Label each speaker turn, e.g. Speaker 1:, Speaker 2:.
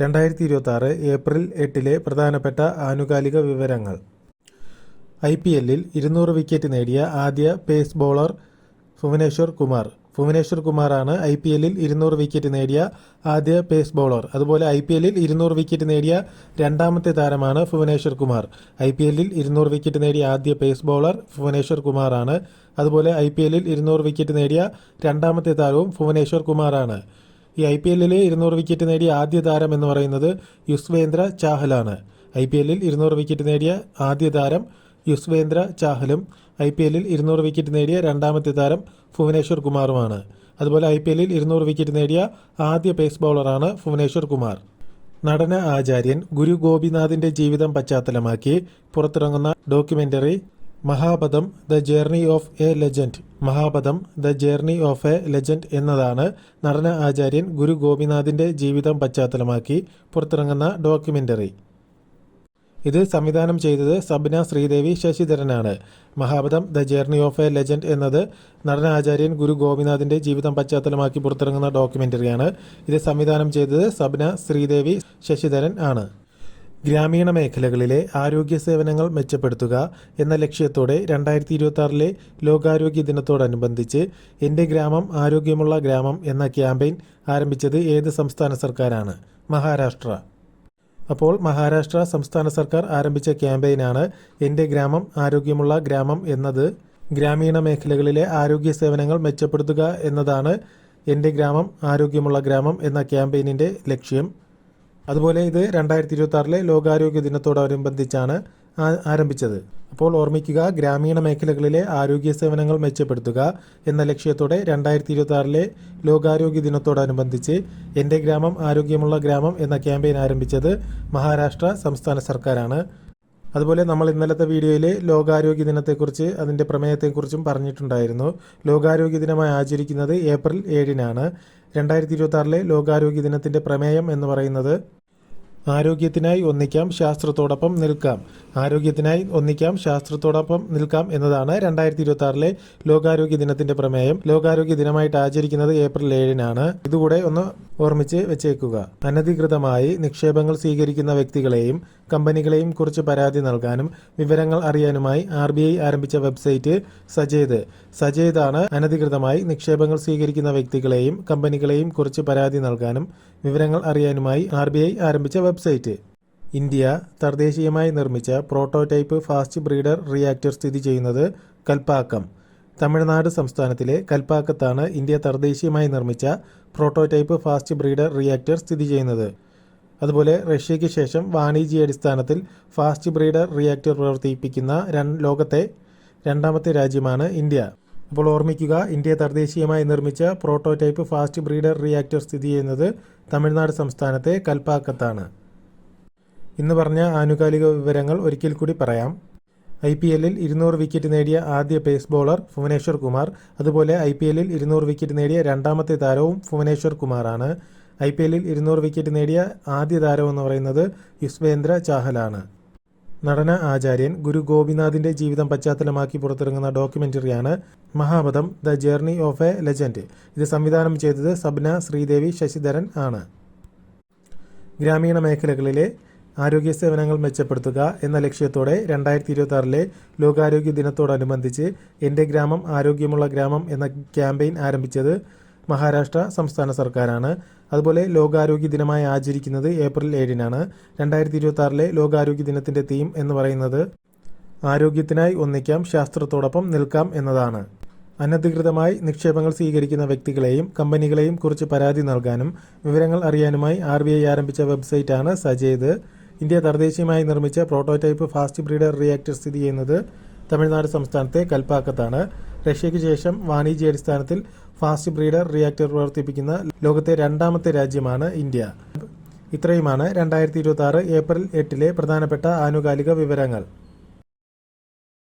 Speaker 1: 2026 April 8 പ്രധാനപ്പെട്ട ആനുകാലിക വിവരങ്ങൾ. IPLൽ 200 വിക്കറ്റ് നേടിയ ആദ്യ പേസ് ബോളർ ഭുവനേശ്വർ കുമാർ. ഭുവനേശ്വർ കുമാറാണ് IPLൽ 200 വിക്കറ്റ് നേടിയ ആദ്യ പേസ് ബോളർ. അതുപോലെ IPLൽ 200 വിക്കറ്റ് നേടിയ രണ്ടാമത്തെ താരമാണ് ഭുവനേശ്വർ കുമാർ. IPLൽ 200 വിക്കറ്റ് നേടിയ ആദ്യ പേസ് ബോളർ ഭുവനേശ്വർ കുമാറാണ്. അതുപോലെ IPLൽ 200 വിക്കറ്റ് നേടിയ രണ്ടാമത്തെ താരവും ഭുവനേശ്വർ കുമാറാണ്. ഈ IPLൽ 200 വിക്കറ്റ് നേടിയ ആദ്യ താരം എന്ന് പറയുന്നത് യുസ്വേന്ദ്ര ചാഹലാണ്. IPLൽ 200 വിക്കറ്റ് നേടിയ ആദ്യ താരം യുസ്വേന്ദ്ര ചാഹലും IPLൽ 200 വിക്കറ്റ് നേടിയ രണ്ടാമത്തെ താരം ഭുവനേശ്വർ കുമാറുമാണ്. അതുപോലെ IPLൽ 200 വിക്കറ്റ് നേടിയ ആദ്യ പേസ് ബോളറാണ് ഭുവനേശ്വർ കുമാർ. നടന ആചാര്യൻ ഗുരു ഗോപിനാഥിന്റെ ജീവിതം പശ്ചാത്തലമാക്കി പുറത്തിറങ്ങുന്ന documentary Mahapatham the journey of a legend. Mahapatham the journey of a legend എന്നതാണ് നടന ആചാര്യൻ ഗുരു ഗോപിനാഥിന്റെ ജീവിതം പശ്ചാത്തലമാക്കി പുറത്തിറങ്ങുന്ന ഡോക്യുമെന്ററി. ഇത് സംവിധാനം ചെയ്തത് സബ്ന ശ്രീദേവി ശശിധരനാണ്. Mahapatham the journey of a legend എന്നത് നടന ആചാര്യൻ ഗുരു ഗോപിനാഥിന്റെ ജീവിതം പശ്ചാത്തലമാക്കി പുറത്തിറങ്ങുന്ന ഡോക്യുമെന്ററിയാണ്. ഇത് സംവിധാനം ചെയ്തത് സബ്ന ശ്രീദേവി ശശിധരൻ ആണ്. ഗ്രാമീണ മേഖലകളിലെ ആരോഗ്യ സേവനങ്ങൾ മെച്ചപ്പെടുത്തുക എന്ന ലക്ഷ്യത്തോടെ 2026 ലോകാരോഗ്യ ദിനത്തോടനുബന്ധിച്ച് എൻ്റെ ഗ്രാമം ആരോഗ്യമുള്ള ഗ്രാമം എന്ന ക്യാമ്പയിൻ ആരംഭിച്ചത് ഏത് സംസ്ഥാന സർക്കാരാണ്? മഹാരാഷ്ട്ര. അപ്പോൾ മഹാരാഷ്ട്ര സംസ്ഥാന സർക്കാർ ആരംഭിച്ച ക്യാമ്പയിനാണ് എൻ്റെ ഗ്രാമം ആരോഗ്യമുള്ള ഗ്രാമം എന്നത്. ഗ്രാമീണ മേഖലകളിലെ ആരോഗ്യ സേവനങ്ങൾ മെച്ചപ്പെടുത്തുക എന്നതാണ് എൻ്റെ ഗ്രാമം ആരോഗ്യമുള്ള ഗ്രാമം എന്ന ക്യാമ്പയിനിൻ്റെ ലക്ഷ്യം. അതുപോലെ ഇത് 2026 ലോകാരോഗ്യ ദിനത്തോടനുബന്ധിച്ചാണ് ആരംഭിച്ചത്. അപ്പോൾ ഓർമ്മിക്കുക, ഗ്രാമീണ മേഖലകളിലെ ആരോഗ്യ സേവനങ്ങൾ മെച്ചപ്പെടുത്തുക എന്ന ലക്ഷ്യത്തോടെ 2026 ലോകാരോഗ്യ ദിനത്തോടനുബന്ധിച്ച് എൻ്റെ ഗ്രാമം ആരോഗ്യമുള്ള ഗ്രാമം എന്ന ക്യാമ്പയിൻ ആരംഭിച്ചത് മഹാരാഷ്ട്ര സംസ്ഥാന സർക്കാരാണ്. അതുപോലെ നമ്മൾ ഇന്നലത്തെ വീഡിയോയിൽ ലോകാരോഗ്യ ദിനത്തെക്കുറിച്ച് അതിൻ്റെ പ്രമേയത്തെക്കുറിച്ചും പറഞ്ഞിട്ടുണ്ടായിരുന്നു. ലോകാരോഗ്യ ദിനമായി ആചരിക്കുന്നത് ഏപ്രിൽ 7 2026 ലോകാരോഗ്യ ദിനത്തിൻ്റെ പ്രമേയം എന്ന് പറയുന്നത് ആരോഗ്യത്തിനായി ഒന്നിക്കാം, ശാസ്ത്രത്തോടൊപ്പം നിൽക്കാം. ആരോഗ്യത്തിനായി ഒന്നിക്കാം, ശാസ്ത്രത്തോടൊപ്പം നിൽക്കാം എന്നതാണ് 2026 ലോകാരോഗ്യ ദിനത്തിന്റെ പ്രമേയം. ലോകാരോഗ്യ ദിനമായിട്ട് ആചരിക്കുന്നത് ഏപ്രിൽ 7 ഇതുകൂടെ ഒന്ന് ഓർമ്മിച്ച് വെച്ചേക്കുക. അനധികൃതമായി നിക്ഷേപങ്ങൾ സ്വീകരിക്കുന്ന വ്യക്തികളെയും കമ്പനികളെയും കുറിച്ച് പരാതി നൽകാനും വിവരങ്ങൾ അറിയാനുമായി RBI ആരംഭിച്ച വെബ്സൈറ്റ് സജേദ്. സജേദാണ് അനധികൃതമായി നിക്ഷേപങ്ങൾ സ്വീകരിക്കുന്ന വ്യക്തികളെയും കമ്പനികളെയും കുറിച്ച് പരാതി നൽകാനും വിവരങ്ങൾ അറിയാനുമായി RBI ആരംഭിച്ച വെബ്സൈറ്റ്. ഇന്ത്യ തദ്ദേശീയമായി നിർമ്മിച്ച പ്രോട്ടോടൈപ്പ് ഫാസ്റ്റ് ബ്രീഡർ റിയാക്ടർ സ്ഥിതി ചെയ്യുന്നത് കൽപ്പാക്കം. തമിഴ്നാട് സംസ്ഥാനത്തിലെ കൽപ്പാക്കത്താണ് ഇന്ത്യ തദ്ദേശീയമായി നിർമ്മിച്ച പ്രോട്ടോടൈപ്പ് ഫാസ്റ്റ് ബ്രീഡർ റിയാക്ടർ സ്ഥിതി ചെയ്യുന്നത്. അതുപോലെ റഷ്യയ്ക്ക് ശേഷം വാണിജ്യാടിസ്ഥാനത്തിൽ ഫാസ്റ്റ് ബ്രീഡർ റിയാക്ടർ പ്രവർത്തിപ്പിക്കുന്ന ലോകത്തെ രണ്ടാമത്തെ രാജ്യമാണ് ഇന്ത്യ. അപ്പോൾ ഓർമ്മിക്കുക, ഇന്ത്യ തദ്ദേശീയമായി നിർമ്മിച്ച പ്രോട്ടോടൈപ്പ് ഫാസ്റ്റ് ബ്രീഡർ റിയാക്ടർ സ്ഥിതി ചെയ്യുന്നത് തമിഴ്നാട് സംസ്ഥാനത്തെ കൽപ്പാക്കത്താണ്. ഇന്ന് പറഞ്ഞ ആനുകാലിക വിവരങ്ങൾ ഒരിക്കൽ കൂടി പറയാം. IPLൽ 200 വിക്കറ്റ് നേടിയ ആദ്യ പേസ് ബോളർ ഭുവനേശ്വർ കുമാർ. അതുപോലെ IPLൽ 200 വിക്കറ്റ് നേടിയ രണ്ടാമത്തെ താരവും ഭുവനേശ്വർ കുമാറാണ്. IPLൽ 200 വിക്കറ്റ് നേടിയ ആദ്യ താരം എന്ന് പറയുന്നത് യുസ്വേന്ദ്ര ചാഹലാണ്. നടന ആചാര്യൻ ഗുരു ഗോപിനാഥിന്റെ ജീവിതം പശ്ചാത്തലമാക്കി പുറത്തിറങ്ങുന്ന ഡോക്യുമെന്ററിയാണ് Mahapatham the journey of a legend. ഇത് സംവിധാനം ചെയ്തത് സബ്ന ശ്രീദേവി ശശിധരൻ ആണ്. ഗ്രാമീണ മേഖലകളിലെ ആരോഗ്യ സേവനങ്ങൾ മെച്ചപ്പെടുത്തുക എന്ന ലക്ഷ്യത്തോടെ 2026 ലോകാരോഗ്യ ദിനത്തോടനുബന്ധിച്ച് എൻ്റെ ഗ്രാമം ആരോഗ്യമുള്ള ഗ്രാമം എന്ന ക്യാമ്പയിൻ ആരംഭിച്ചത് മഹാരാഷ്ട്ര സംസ്ഥാന സർക്കാരാണ്. അതുപോലെ ലോകാരോഗ്യ ദിനമായി ആചരിക്കുന്നത് ഏപ്രിൽ 7 2026 ലോകാരോഗ്യ ദിനത്തിൻ്റെ തീം എന്ന് പറയുന്നത് ആരോഗ്യത്തിനായി ഒന്നിക്കാം, ശാസ്ത്രത്തോടൊപ്പം നിൽക്കാം എന്നതാണ്. അനധികൃതമായി നിക്ഷേപങ്ങൾ സ്വീകരിക്കുന്ന വ്യക്തികളെയും കമ്പനികളെയും കുറിച്ച് പരാതി നൽകാനും വിവരങ്ങൾ അറിയാനുമായി RBI ആരംഭിച്ച വെബ്സൈറ്റാണ് സജേദ്. ഇന്ത്യ തദ്ദേശീയമായി നിർമ്മിച്ച പ്രോട്ടോടൈപ്പ് ഫാസ്റ്റ് ബ്രീഡർ റിയാക്ടർ സ്ഥിതി ചെയ്യുന്നത് തമിഴ്നാട് സംസ്ഥാനത്തെ കൽപ്പാക്കത്താണ്. റഷ്യയ്ക്ക് ശേഷം വാണിജ്യാടിസ്ഥാനത്തിൽ ഫാസ്റ്റ് ബ്രീഡർ റിയാക്ടർ പ്രവർത്തിപ്പിക്കുന്ന ലോകത്തെ രണ്ടാമത്തെ രാജ്യമാണ് ഇന്ത്യ. ഇത്രയുമാണ് 2026 ഏപ്രിൽ 8 പ്രധാനപ്പെട്ട ആനുകാലിക വിവരങ്ങൾ.